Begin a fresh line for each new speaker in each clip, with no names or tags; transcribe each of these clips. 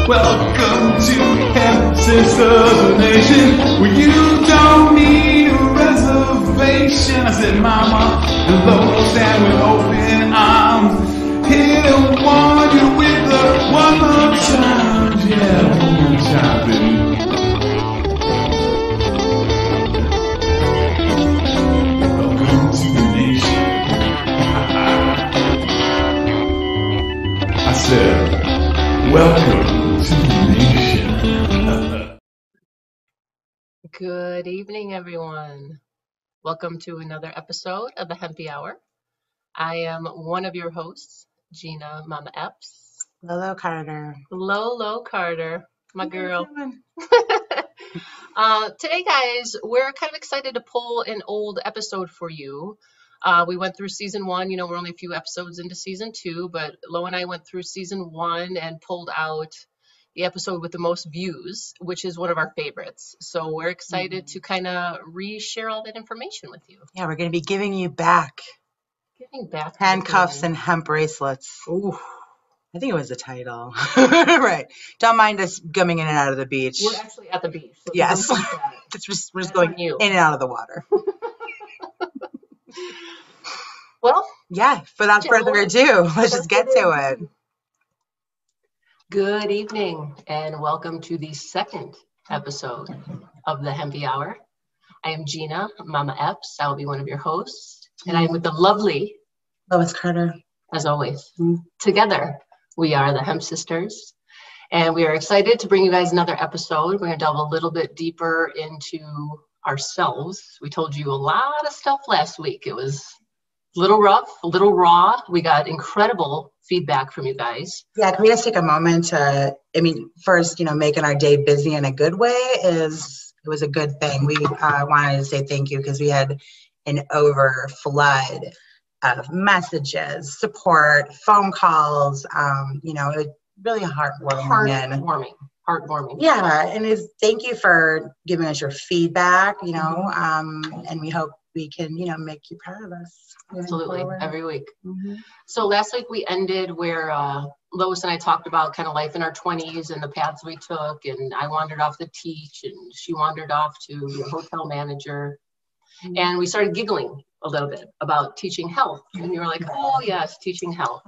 Welcome to Hemp Sisters Nation, where you don't need a reservation. I said, Mama, hello, stand with open arms. Here to warn you with the one more time. Yeah, one more time, baby. Welcome to the nation. I said, welcome.
Good evening, everyone. Welcome to another episode of the Hempy Hour. I am one of your hosts, Gina Mama Epps.
Lolo Carter.
Lolo Carter, my girl. Today, guys, we're kind of excited to pull an old episode for you. We went through season 1. You know, we're only a few episodes into season 2, but Lo and I went through season 1 and pulled out the episode with the most views, which is one of our favorites. So we're excited to kind of re-share all that information with you.
Yeah, we're going to be giving you back.
Giving back.
Handcuffs and Hemp Bracelets. Ooh, I think it was the title. Right. Don't mind us gumming in and out of the beach.
We're actually at the beach. So
yes. We're just going in and out of the water.
Well,
yeah, without further ado, let's just get to it.
Good evening and welcome to the second episode of the Hempy Hour. I am Gina, Mama Epps. I will be one of your hosts, and I am with the lovely
Lois Carter.
As always, together we are the Hemp Sisters, and we are excited to bring you guys another episode. We're going to delve a little bit deeper into ourselves. We told you a lot of stuff last week. It was a little rough, a little raw. We got incredible feedback from you guys.
Yeah, can we just take a moment to, first, making our day busy in a good way it was a good thing. We wanted to say thank you because we had an overflood of messages, support, phone calls, it really heartwarming. Heartwarming. Yeah, and thank you for giving us your feedback, and we hope we can, make you proud of us.
Absolutely, every week. So last week we ended where Lois and I talked about kind of life in our 20s and the paths we took, and I wandered off to teach and she wandered off to be a hotel manager. And we started giggling a little bit about teaching health. And you were like, oh yes, teaching health.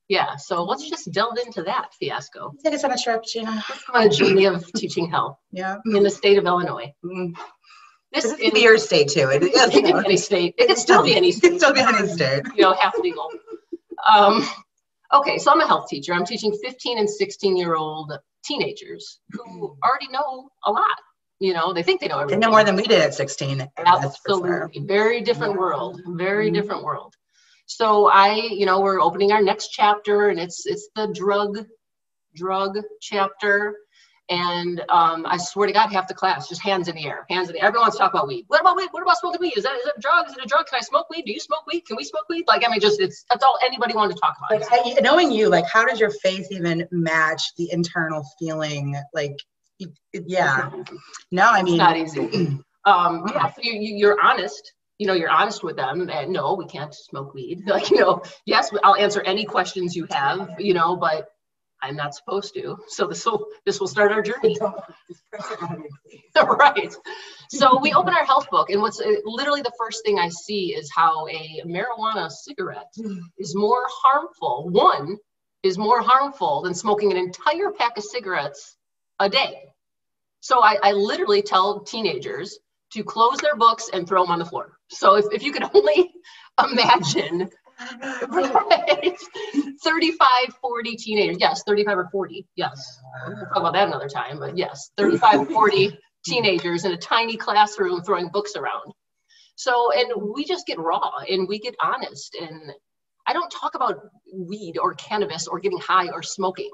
Yeah, so let's just delve into that fiasco.
Take us on a trip, Gina.
On a journey of teaching health.
Yeah.
In the state of Illinois.
This can be your state too.
It can be any state. It can still be any state.
It can still be any state.
Half legal. Okay, so I'm a health teacher. I'm teaching 15 and 16-year-old teenagers who already know a lot. They think they know everything.
They know more than we did at 16.
Absolutely. Sure. Very different world. Very different world. So we're opening our next chapter, and it's the drug chapter. And I swear to God, half the class, just hands in the air. Everyone wants to talk about weed. What about weed? What about smoking weed? Is that a drug? Is it a drug? Can I smoke weed? Do you smoke weed? Can we smoke weed? That's all anybody wanted to talk about.
Knowing you, how does your face even match the internal feeling? Yeah. No,
it's not easy. So you're honest. You're honest with them, and no, we can't smoke weed. Yes, I'll answer any questions you have, but I'm not supposed to. So this will start our journey. Right. So we open our health book, and what's literally the first thing I see is how a marijuana cigarette is more harmful. One is more harmful than smoking an entire pack of cigarettes a day. So I literally tell teenagers to close their books and throw them on the floor. So if you could only imagine, right, 35, 40 teenagers, yes, 35 or 40, yes. We'll talk about that another time, but yes, 35, 40 teenagers in a tiny classroom throwing books around. So, and we just get raw and we get honest. And I don't talk about weed or cannabis or getting high or smoking.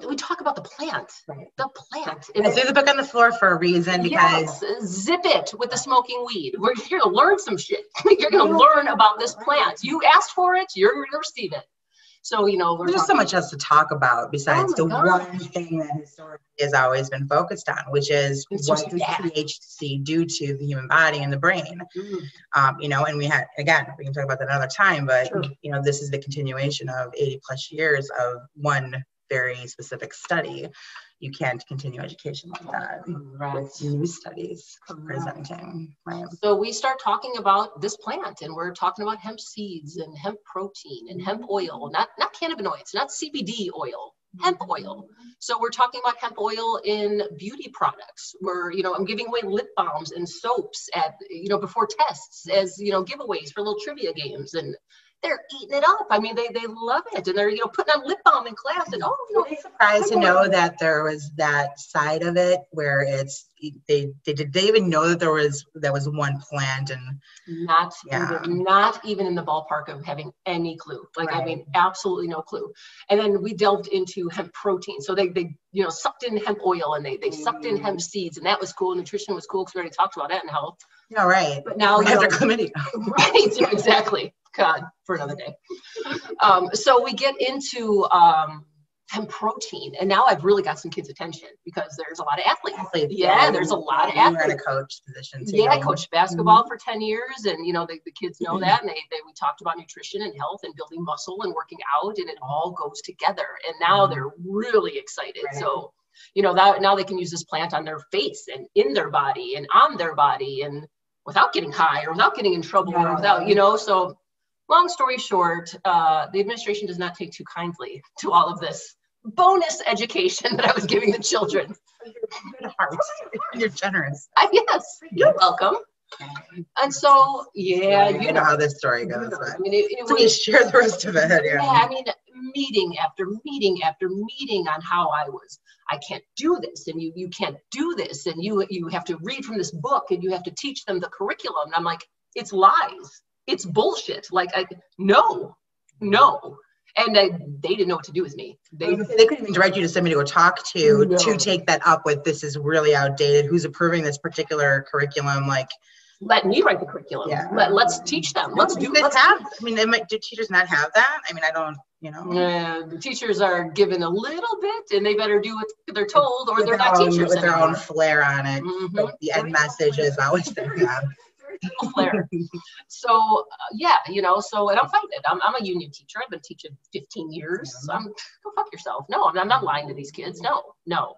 We talk about the plant, the plant.
I threw the book on the floor for a reason because
zip it with the smoking weed. We're here to learn some shit. You're going to learn about this plant. You asked for it, you're going to receive it. So, you know,
there's just so much else to talk about besides the one thing that historically has always been focused on, which is what does THC do to the human body and the brain? You know, and we had, again, we can talk about that another time, but you know, this is the continuation of 80 plus years of one very specific study. You can't continue education like that with new studies presenting, right?
So we start talking about this plant, and we're talking about hemp seeds and hemp protein and hemp oil, not cannabinoids, not CBD oil, hemp oil. So we're talking about hemp oil in beauty products where, you know, I'm giving away lip balms and soaps at, you know, before tests as, you know, giveaways for little trivia games, and they're eating it up. I mean, they love it, and they're, you know, putting on lip balm in class, and oh, you know,
I'm surprised to know that there was that side of it where it's did they even know that there was one plant, and
not even in the ballpark of having any clue. Like, I mean, absolutely no clue. And then we delved into hemp protein. So they you know, sucked in hemp oil, and they sucked in hemp seeds, and that was cool. Nutrition was cool because we already talked about that in health.
Yeah, right.
But now
we have the chlamydia.
Right, exactly. God, for another day. So we get into hemp protein, and now I've really got some kids' attention because there's a lot of athletes. Yeah, there's a lot of athletes.
You're in a coach position too.
Yeah, I coached basketball for 10 years, and you know, the kids know that, and we talked about nutrition and health and building muscle and working out, and it all goes together. And now they're really excited. So, you know, now they can use this plant on their face and in their body and on their body, and without getting high or without getting in trouble or without, you know. So long story short, the administration does not take too kindly to all of this bonus education that I was giving the children.
Good heart. You're generous.
Yes, you're welcome. And so, yeah,
you know how this story goes.
I mean, it
was, you share the rest of it. Yeah,
I mean, meeting after meeting after meeting on how I can't do this, and you can't do this, and you have to read from this book, and you have to teach them the curriculum. And I'm like, it's lies. It's bullshit. Like, no. And they didn't know what to do with me. They
couldn't even direct you to somebody to go talk to take that up with, this is really outdated. Who's approving this particular curriculum? Like,
let me write the curriculum. Yeah. Let's teach them. Do
teachers not have that? I mean, I don't, you know.
Yeah, the teachers are given a little bit, and they better do what they're told, or they're not teachers
with their own flair on it. But the end message is always there. Yeah.
Flair. So yeah, you know, and I'm fighting it. I'm a union teacher. I've been teaching 15 years. Go fuck yourself. No, I'm not lying to these kids. No.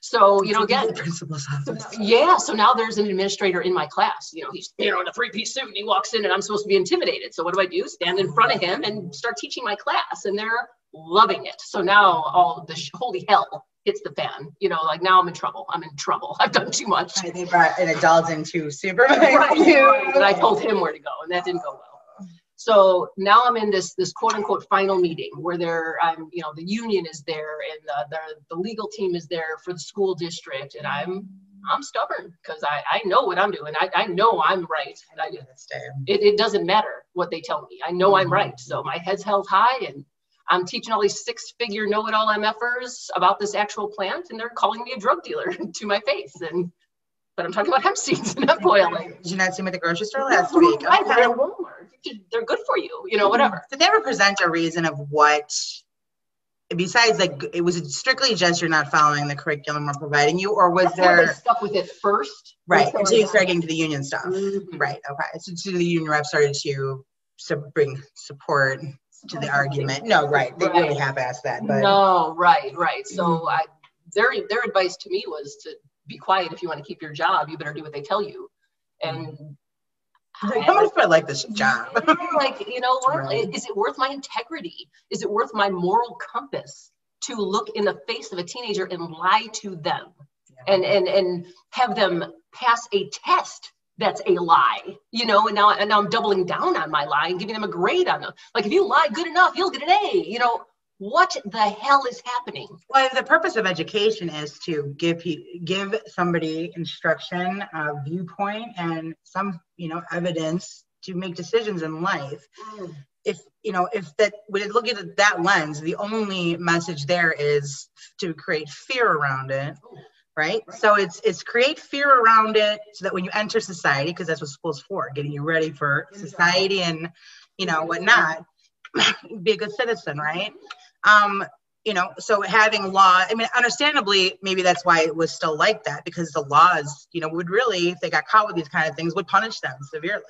So, you know, again,
the principal's office.
So now there's an administrator in my class. You know, he's, you know, in a 3-piece suit, and he walks in, and I'm supposed to be intimidated. So what do? Stand in front of him and start teaching my class, and they're loving it. So now all the holy hell hits the fan. You know, like, now I'm in trouble. I've done too much.
Right, they brought an adult in to supervise
you. And I told him where to go, and that didn't go well. So now I'm in this quote unquote final meeting where you know, the union is there, and the legal team is there for the school district, and I'm stubborn because I know what I'm doing. I know I'm right. It doesn't matter what they tell me. I know I'm right. So my head's held high, and I'm teaching all these 6-figure know-it-all MFers about this actual plant, and they're calling me a drug dealer to my face. But I'm talking about hemp seeds and hemp oil.
Did you not see them at the grocery store last week?
Right, they're at Walmart. They're good for you, you know, whatever.
Did they ever present a reason of what, besides, like, it was strictly just you're not following the curriculum we're providing you, or was there?
They stuck with it first.
Right, until you started getting to the union stuff. Right, okay. So the union rep started to bring support to the argument. No, right. They really half-assed that. But
no, right. So their advice to me was to be quiet. If you want to keep your job, you better do what they tell you. And
how much do I like this job?
Like, you know what? Right. Is it worth my integrity? Is it worth my moral compass to look in the face of a teenager and lie to them, and have them pass a test that's a lie, you know? And now I'm doubling down on my lie and giving them a grade on them. Like, if you lie good enough, you'll get an A. You know, what the hell is happening?
Well, the purpose of education is to give somebody instruction, viewpoint, and some, you know, evidence to make decisions in life. If when you look at it that lens, the only message there is to create fear around it. Right? So it's create fear around it so that when you enter society, because that's what school's for, getting you ready for society and, you know, whatnot, be a good citizen, right? So having law, I mean, understandably, maybe that's why it was still like that, because the laws, would really, if they got caught with these kind of things, would punish them severely.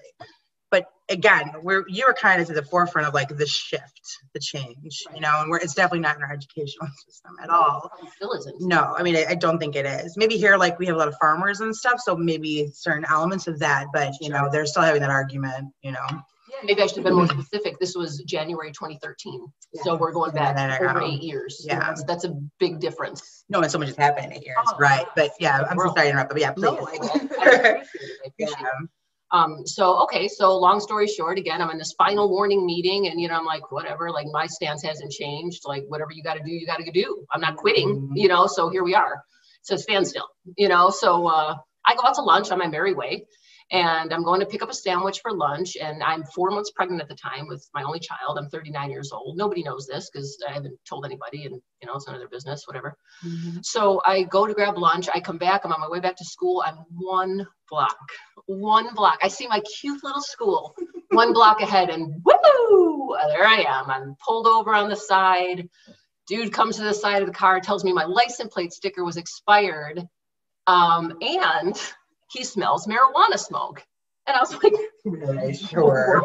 But again, you're kind of to the forefront of like the shift, the change,
right.
And it's definitely not in our educational system at all.
It still isn't.
No, I mean, I don't think it is. Maybe here, like we have a lot of farmers and stuff, so maybe certain elements of that, but they're still having that argument,
Yeah, maybe I should have been more specific. This was January 2013. Yeah. So we're going back over 8 years. Yeah. That's a big difference.
No, and so much has happened in 8 years. Right. But yeah, I'm so sorry to interrupt, but yeah, please.
No, I appreciate it. So long story short, again, I'm in this final warning meeting and, I'm like, whatever, like my stance hasn't changed. Like whatever you got to do, you got to do. I'm not quitting, so here we are. So standstill, so I go out to lunch on my merry way. And I'm going to pick up a sandwich for lunch. And I'm 4 months pregnant at the time with my only child. I'm 39 years old. Nobody knows this because I haven't told anybody and, it's none of their business, whatever. Mm-hmm. So I go to grab lunch. I come back. I'm on my way back to school. I'm one block. I see my cute little school 1 block ahead and woo, there I am. I'm pulled over on the side. Dude comes to the side of the car, tells me my license plate sticker was expired. And he smells marijuana smoke. And I was like,
really? Sure.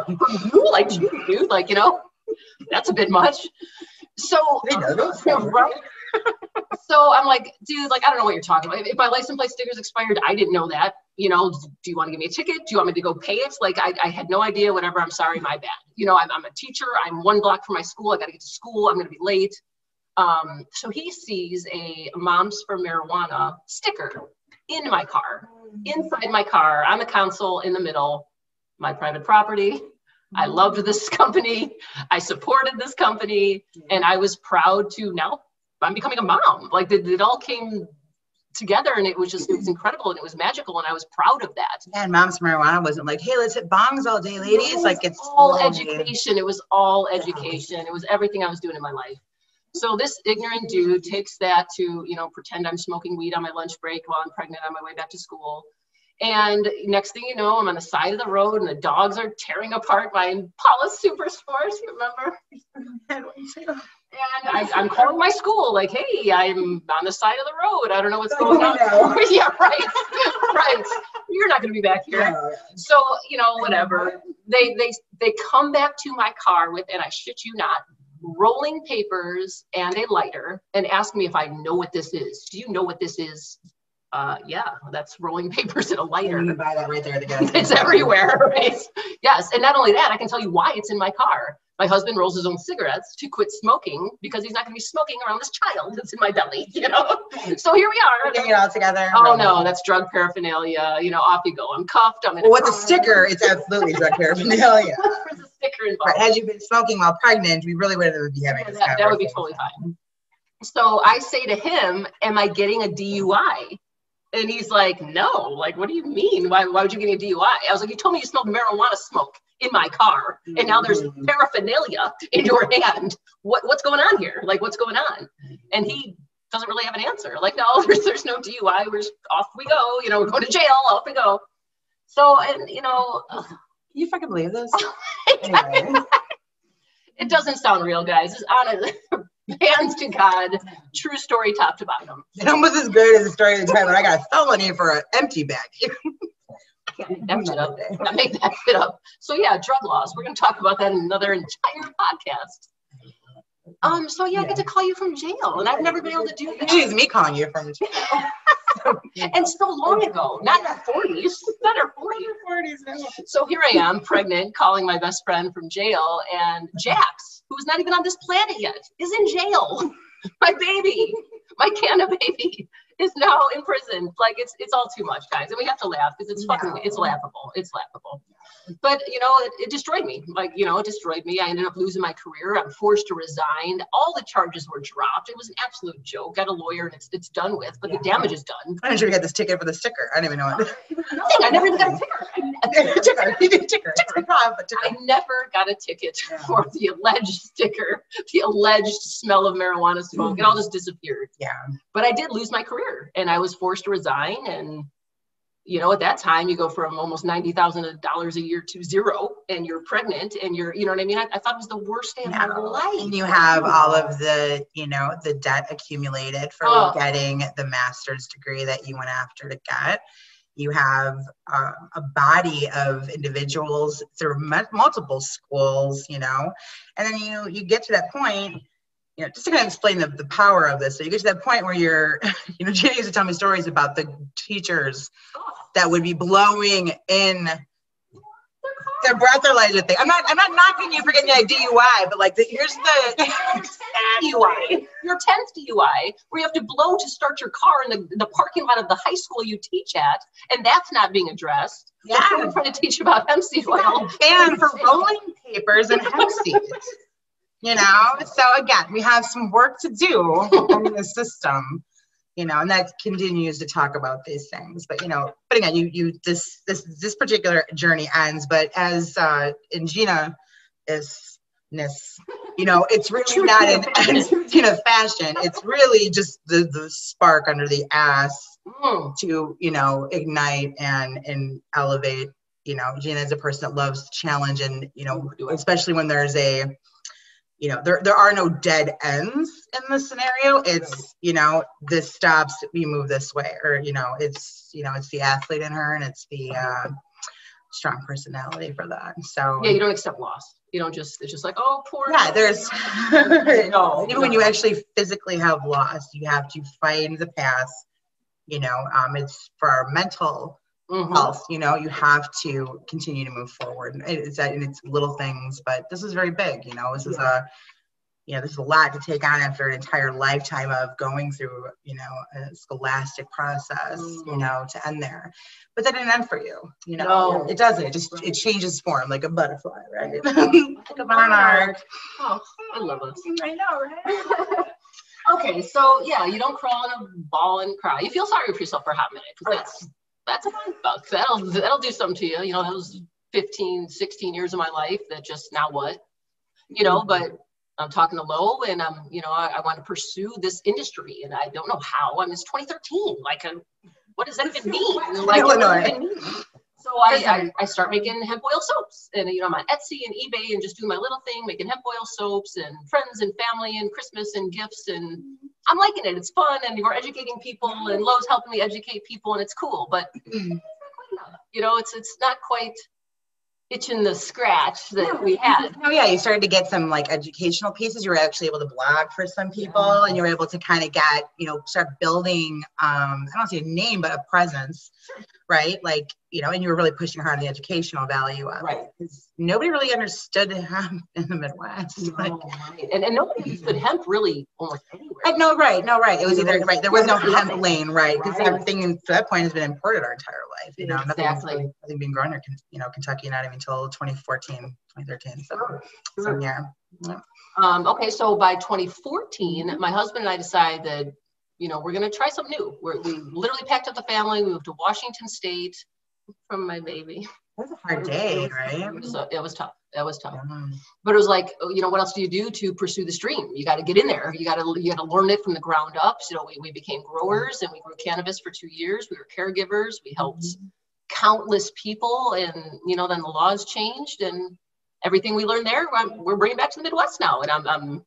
Like, dude, like, that's a bit much. So, right? So I'm like, dude, like, I don't know what you're talking about. If my license plate sticker's expired, I didn't know that. Do you want to give me a ticket? Do you want me to go pay it? Like, I had no idea, whatever. I'm sorry, my bad. I'm a teacher. I'm 1 block from my school. I got to get to school. I'm going to be late. So he sees a Moms for Marijuana sticker in my car, inside my car, on the console in the middle, my private property. I loved this company. I supported this company. And I was proud to now I'm becoming a mom. Like it all came together and it was incredible and it was magical. And I was proud of that.
And Moms for Marijuana wasn't like, hey, let's hit bongs all day, ladies.
No,
like it's
all education. It was all education. It was everything I was doing in my life. So this ignorant dude takes that to, pretend I'm smoking weed on my lunch break while I'm pregnant on my way back to school. And next thing you know, I'm on the side of the road and the dogs are tearing apart my Impala Super Sports, remember? And I'm calling my school like, hey, I'm on the side of the road. I don't know what's going on. Yeah, right. Right. You're not going to be back here. No. So, whatever. They come back to my car with, and I shit you not, rolling papers and a lighter and ask me if I know what this is. Do you know what this is? Yeah, that's rolling papers and a lighter.
You can buy that right there at the gas station.
It's everywhere, right? Yes, and not only that, I can tell you why it's in my car. My husband rolls his own cigarettes to quit smoking because he's not going to be smoking around this child that's in my belly, So here we are.
Getting it all together.
Oh no, that's drug paraphernalia. Off you go. I'm cuffed. I'm in.
Well, with the sticker, it's absolutely drug paraphernalia.
There's a sticker involved.
Right. Had you been smoking while pregnant, we really wouldn't be having this conversation.
That would be totally fine. So I say to him, "Am I getting a DUI?" And he's like, no, like, what do you mean? Why would you give me a DUI? I was like, you told me you smelled marijuana smoke in my car. And now there's paraphernalia in your hand. What's going on here? Like, what's going on? And he doesn't really have an answer. Like, no, there's no DUI. We're just off we go. We're going to jail. Off we go. So, and,
you fucking believe this?
Anyway. It doesn't sound real, guys. It's honest. Hands to God, true story, top to bottom.
It's almost as good as the story of the time when I got a felony for an empty bag.
Can't make that shit up. Not make that shit up. So yeah, drug laws. We're going to talk about that in another entire podcast. So yeah, I get to call you from jail, and I've never been able to do that.
It is me calling you from jail.
And so long ago, not in our 40s, not our 40s. No. So here I am, pregnant, calling my best friend from jail, and Jax, who's not even on this planet yet, is in jail. My baby, my Canna baby, is now in prison. Like it's all too much, guys, and we have to laugh because it's fucking, it's laughable. It's laughable. But it destroyed me. Like it destroyed me. I ended up losing my career. I'm forced to resign. All the charges were dropped. It was an absolute joke. Got a lawyer and it's done with. But the damage is done.
I'm sure you got this ticket for the sticker. I didn't even know it.
I never even got a ticker. I never got a ticket for the alleged sticker, the alleged smell of marijuana smoke. It all just disappeared.
Yeah.
But I did lose my career, and I was forced to resign, and you know, at that time you go from almost $90,000 a year to zero, and you're pregnant, and you're, you know what I mean? I thought it was the worst day of my life.
And you have all of the, you know, the debt accumulated for getting the master's degree that you went after to get. You have a body of individuals through multiple schools, you know, and then you get to that point, you know, just to kind of explain the power of this. So you get to that point where you're, you know, Jenny used to tell me stories about the teachers that would be blowing in their breathalyzer thing. I'm not knocking you for getting a DUI, but like here's the
DUI, your 10th DUI, where you have to blow to start your car in the parking lot of the high school you teach at, and that's not being addressed.
Yeah,
I'm trying to teach you about hemp seed oil.
And for rolling papers and hemp seeds. You know, so again, we have some work to do in the system, you know, and that continues to talk about these things. But, you know, but again, this particular journey ends, but as in Gina you know, it's really not an Gina fashion. It's really just the spark under the ass to, you know, ignite and elevate. You know, Gina is a person that loves to challenge, and, you know, especially when there's you know, there are no dead ends in this scenario. It's, you know, this stops, we move this way, or, you know, it's the athlete in her, and it's the strong personality for that. So
yeah, you don't accept loss. You don't just, it's just like, oh, poor.
Yeah, there's even when you actually physically have loss, you have to find the path. You know, it's for our mental health, you know, you have to continue to move forward. It's little things, but this is very big, you know, this is there's a lot to take on after an entire lifetime of going through, you know, a scholastic process, you know, to end there. But that didn't end for you, you know. No. It doesn't. It changes form like a butterfly, right? Like a monarch.
Oh, I love us.
I know, right?
Okay, so yeah, you don't crawl in a ball and cry. You feel sorry for yourself for a hot minute, because that's a $5. That'll do something to you. You know, those 15, 16 years of my life that just, now what? You know, but I'm talking to Lo, and you know, I want to pursue this industry, and I don't know how. I mean, it's 2013. Like, what does that even mean? Like, so I start making hemp oil soaps, and, you know, I'm on Etsy and eBay and just doing my little thing, making hemp oil soaps, and friends and family and Christmas and gifts, and I'm liking it. It's fun, and we're educating people, and Lo's helping me educate people, and it's cool. But you know, it's not quite itching the scratch that we had.
Oh yeah, you started to get some like educational pieces. You were actually able to blog for some people, and you were able to kind of get, you know, start building, I don't say a name, but a presence, right? Like, you know, and you were really pushing hard on the educational value of it. Because nobody really understood hemp in the Midwest. Like,
and nobody understood hemp really almost anywhere.
No, right. It was either, right, there was no hemp lane, right? Because everything to that point has been imported our entire life. You know, nothing being grown here, you know, Kentucky, not even until 2014, 2013. So yeah.
Okay, so by 2014, my husband and I decided that, you know, we're going to try something new. We literally packed up the family. We moved to Washington State from my baby.
That was a hard day, right?
It was tough. That was tough. But it was like, you know, what else do you do to pursue this dream? You got to get in there. You got to learn it from the ground up. So, you know, we became growers, and we grew cannabis for 2 years. We were caregivers. We helped countless people, and, you know, then the laws changed, and everything we learned there, we're bringing back to the Midwest now. And I'm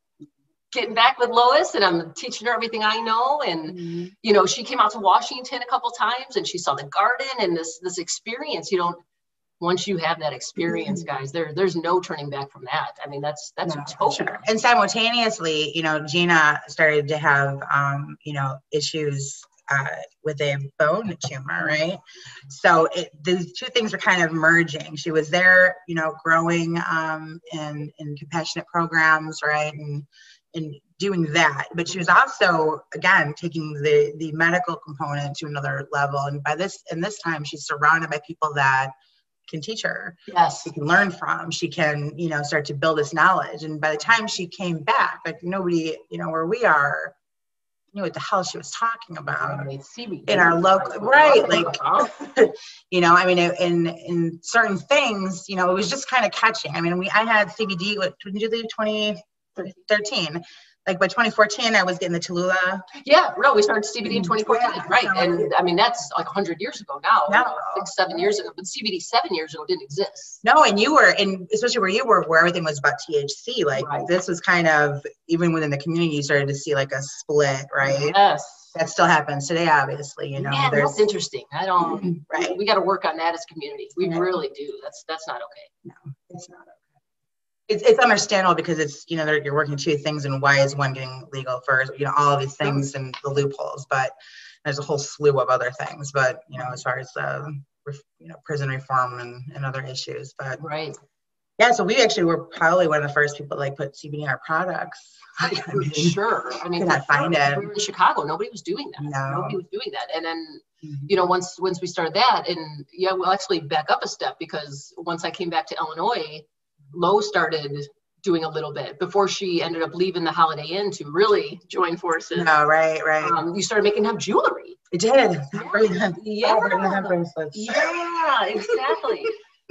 getting back with Lois, and I'm teaching her everything I know. And, you know, she came out to Washington a couple times, and she saw the garden and this experience. You don't, once you have that experience, guys, there's no turning back from that. I mean, that's utopia.
Sure. And simultaneously, you know, Gina started to have, you know, issues with a bone tumor, right? So these two things were kind of merging. She was there, you know, growing in compassionate programs, right? And doing that, but she was also, again, taking the medical component to another level. And this time, she's surrounded by people that can teach her.
Yes,
she can learn from. She can, you know, start to build this knowledge. And by the time she came back, like, nobody, you know, where we are, knew what the hell she was talking about in our local, right? Like, you know, I mean, in certain things, you know, it was just kind of catching. I mean, I had CBD. When did you leave? 2013. like by 2014, I was getting the Tallulah.
Yeah, no, we started CBD in 2014,
Yeah,
right?
so
And I mean, that's like 100 years ago now,
Yeah.
6, 7 years ago, but CBD 7 years ago didn't exist.
No, and you were, and especially where you were, where everything was about THC, like
Right.
this was kind of, even within the community, you started to see like a split, right?
Yes.
That still happens today, obviously, you know.
Yeah,
there's
that's interesting. I don't,
right.
we got to work on that as a community. We
Yeah.
really do. That's not okay.
No, it's not okay. It's understandable because it's, you know, you're working two things, and why is one getting legal first? You know, all of these things and the loopholes, but there's a whole slew of other things. But you know, as far as you know, prison reform and other issues, but
right.
Yeah, so we actually were probably one of the first people to like put CBD in our products.
For sure. I mean,
could not find it.
We were in Chicago. Nobody was doing that.
No.
Nobody was doing that. And then, you know, once we started that, and yeah, we'll actually back up a step, because once I came back to Illinois, Lo started doing a little bit before she ended up leaving the Holiday Inn to really join forces.
No, right.
You started making hemp jewelry.
It did.
Yeah,
hemp bracelets.
Yeah, exactly.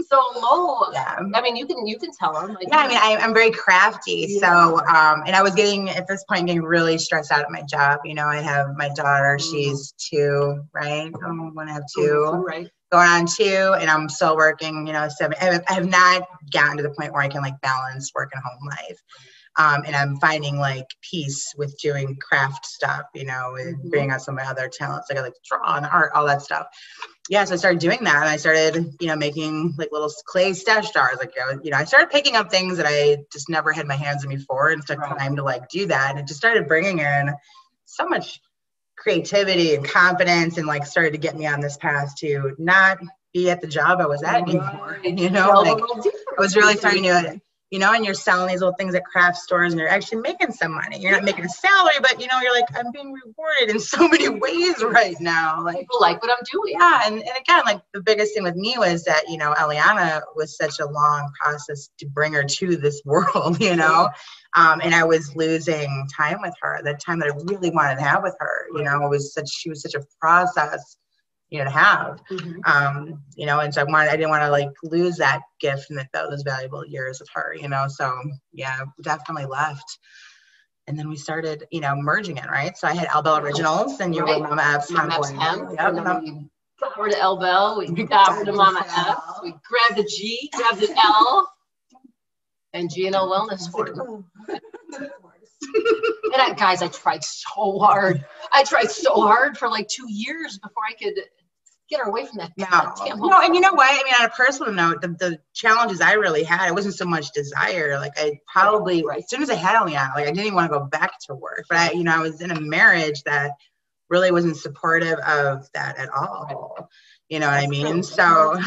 So Lo,
Yeah.
I mean, you can tell them. Like,
Yeah, I mean, I'm very crafty.
Yeah.
So, and I was at this point, getting really stressed out at my job. You know, I have my daughter, she's 2, right? I'm going to have 2.
Right.
Going on 2, and I'm still working, you know, 7. I have not gotten to the point where I can like balance work and home life. And I'm finding like peace with doing craft stuff, you know, and bringing out some of my other talents. Like I like to draw and art, all that stuff. Yeah, so I started doing that, and I started, you know, making like little clay stash jars. Like, you know, I started picking up things that I just never had my hands in before, and took time to like do that. And it just started bringing in so much creativity and confidence, and like started to get me on this path to not be at the job I was at anymore. You know, like I was really starting to, you know, and you're selling these little things at craft stores, and you're actually making some money. You're not making a salary, but you know, you're like, I'm being rewarded in so many ways right now. Like,
people like what I'm doing.
Yeah, and again, like the biggest thing with me was that, you know, Eliana was such a long process to bring her to this world, you know, and I was losing time with her, the time that I really wanted to have with her. You know, she was such a process, you know, to have, you know, and so I didn't want to like lose that gift and those valuable years with her, you know, so yeah, definitely left. And then we started, you know, merging it, right? So I had L Bell Originals, and you were Mama Epps Hemp.
Yep. And then we got rid of L Bell, we got rid of Mama Epps, we grabbed a G, grabbed an L, and G&L Wellness for it. And guys, I tried so hard. I tried so hard for like 2 years before I could get her away from that.
No, and you know what? I mean, on a personal note, the challenges I really had, it wasn't so much desire. Like I probably, as soon as I had Eliana, like I didn't even want to go back to work. But you know, I was in a marriage that really wasn't supportive of that at all. You know what I mean? So,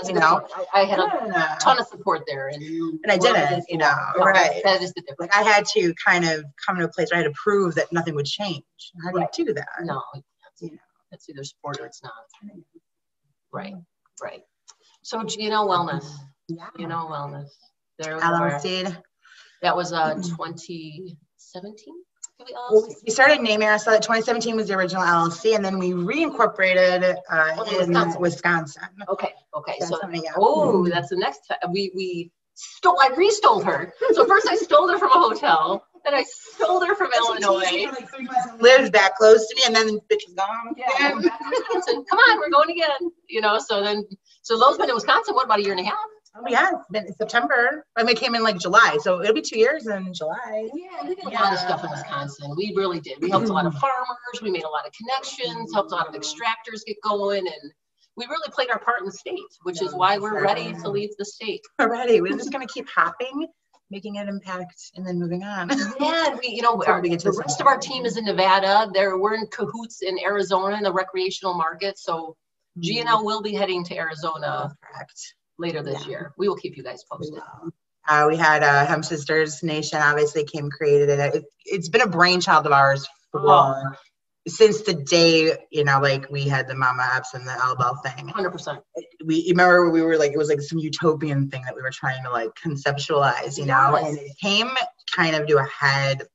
you know,
I had a ton of support there, and
I didn't, you know, right?
That is the difference.
Like I had to kind of come to a place where I had to prove that nothing would change. How do you do that?
No,
you know,
it's either support or it's not. Right. So G&L Wellness.
Yeah.
G&L Wellness. There
LLC.
That was 2017.
We started naming ourselves. 2017 was the original LLC, and then we reincorporated in Wisconsin.
Okay.
So
that's the next time. I restole her. So first I stole her from a hotel, then I stole her from Illinois.
Lived that close to me, and then bitch is gone.
Yeah, Wisconsin. Come on, we're going again. You know, so Lo's been in Wisconsin, what, about a year and a half?
Oh yeah, it's been September. I mean, it came in like July, so it'll be 2 years in July.
Yeah, we did a lot of stuff in Wisconsin. We really did. We helped a lot of farmers. We made a lot of connections. Helped a lot of extractors get going, and we really played our part in the state, which is why we're ready to leave the state.
We're ready. We're just gonna keep hopping, making an impact, and then moving on.
Yeah, and the rest of our team is in Nevada. We're in cahoots in Arizona in the recreational market. So G&L will be heading to Arizona. Correct. Later this year. We will keep you guys posted.
We had Hemp Sisters Nation, obviously created it. It's been a brainchild of ours since the day, you know, like we had the Mama Epps and the L Bell thing.
100%.
You remember we were like, it was like some utopian thing that we were trying to like conceptualize, you know, and it came kind of to a head a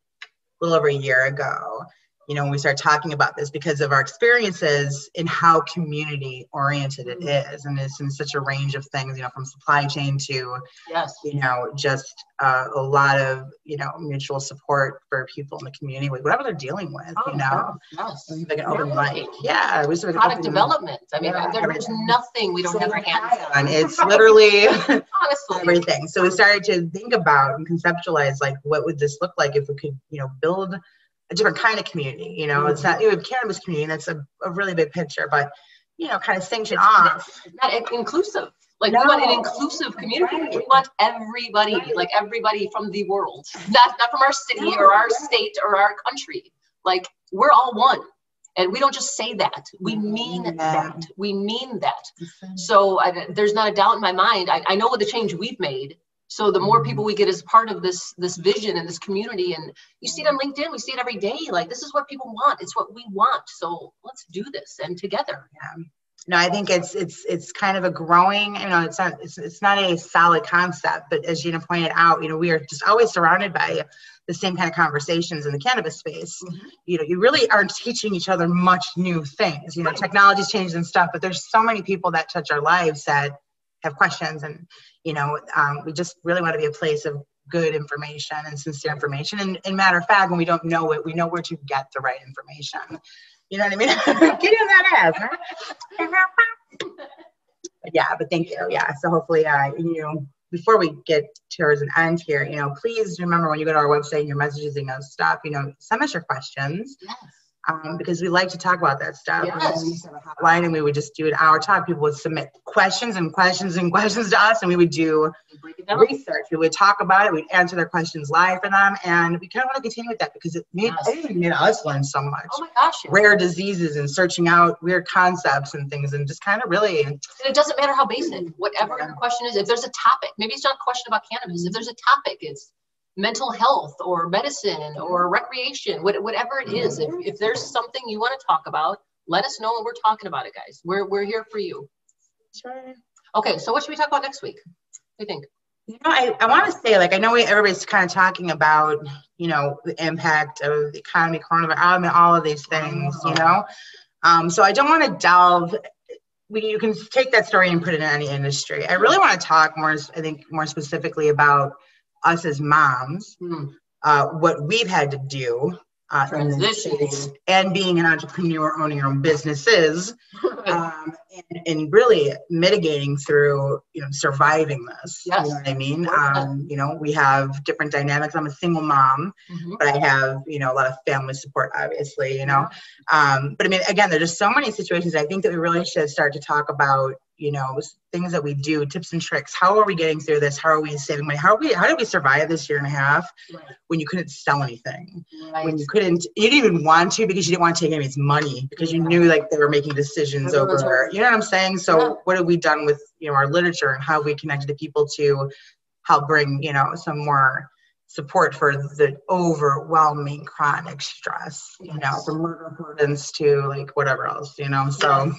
little over a year ago. you know, when we start talking about this because of our experiences in how community oriented it is. And it's in such a range of things, you know, from supply chain to, you know, just a lot of, you know, mutual support for people in the community with whatever they're dealing with, you know. Like an open mic. Yeah. We sort of
product development. I mean, there's nothing we don't have our hands on.
It's literally everything. So we started to think about and conceptualize, like, what would this look like if we could, you know, build a different kind of community. You know, it's not, you have cannabis community, that's a really big picture, but, you know, kind of sanction off.
It's not inclusive. Like, we want an inclusive community. We want everybody, like everybody from the world, not from our city or our state or our country. Like, we're all one. And we don't just say that, we mean that. We mean that. So there's not a doubt in my mind. I know what the change we've made. So the more people we get as part of this vision and this community, and you see it on LinkedIn, we see it every day. Like, this is what people want. It's what we want. So let's do this, and together.
Yeah. No, I think it's kind of a growing, you know, it's not a solid concept, but as Gina pointed out, you know, we are just always surrounded by the same kind of conversations in the cannabis space. You know, you really aren't teaching each other much new things. You know, technology's changed and stuff, but there's so many people that touch our lives that have questions, and, you know, we just really want to be a place of good information and sincere information. And matter of fact, when we don't know it, we know where to get the right information. You know what I mean? Get in that ass, huh? Yeah, but thank you. Yeah, so hopefully, you know, before we get towards an end here, you know, please remember when you go to our website and your messages and stuff, you know, send us your questions. Because we like to talk about that stuff. We used to have a hotline, and we would just do an hour talk. People would submit questions and questions and questions to us, and we would do research. We would talk about it. We'd answer their questions live for them, and we kind of want to continue with that because it made us learn so much.
Oh my gosh!
Rare diseases and searching out weird concepts and things, and just kind of really. And
it doesn't matter how basic, whatever the question is. If there's a topic, maybe it's not a question about cannabis. If there's a topic, it's mental health or medicine or recreation, whatever it is. If there's something you want to talk about, let us know, and we're talking about it, guys. We're here for you.
Sure.
Okay, so what should we talk about next week? What do you think?
You know, I want to say, like, I know everybody's kind of talking about, you know, the impact of the economy, coronavirus, I mean, all of these things, you know. So I don't want to delve. You can take that story and put it in any industry. I really want to talk more specifically about us as moms, what we've had to do in this space, and being an entrepreneur, owning your own businesses, and really mitigating through, you know, surviving this. You know what I mean? You know, we have different dynamics. I'm a single mom, but I have, you know, a lot of family support, obviously, you know. But I mean, again, there's just so many situations. I think that we really should start to talk about, you know, things that we do, tips and tricks. How are we getting through this? How are we saving money? How did we survive this year and a half when you couldn't sell anything? When you didn't even want to, because you didn't want to take anybody's money, because you knew, like, they were making decisions over, you know what I'm saying? So what have we done with, you know, our literature, and how have we connected to people to help bring, you know, some more support for the overwhelming chronic stress, you know, from murder burdens to, like, whatever else, you know, so.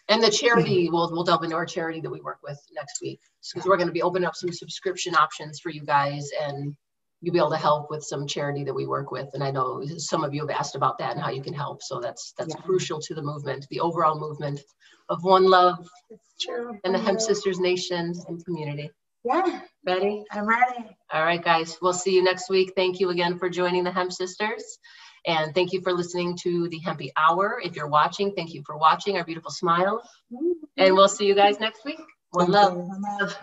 And the charity, we'll delve into our charity that we work with next week, because we're going to be opening up some subscription options for you guys, and you'll be able to help with some charity that we work with. And I know some of you have asked about that and how you can help. So that's crucial to the movement, the overall movement of One Love and the Hemp Sisters Nation and community.
Yeah.
Ready?
I'm ready.
All right, guys. We'll see you next week. Thank you again for joining the Hemp Sisters. And thank you for listening to the Hempy Hour. If you're watching, thank you for watching our beautiful smiles. And we'll see you guys next week. One love.
One love.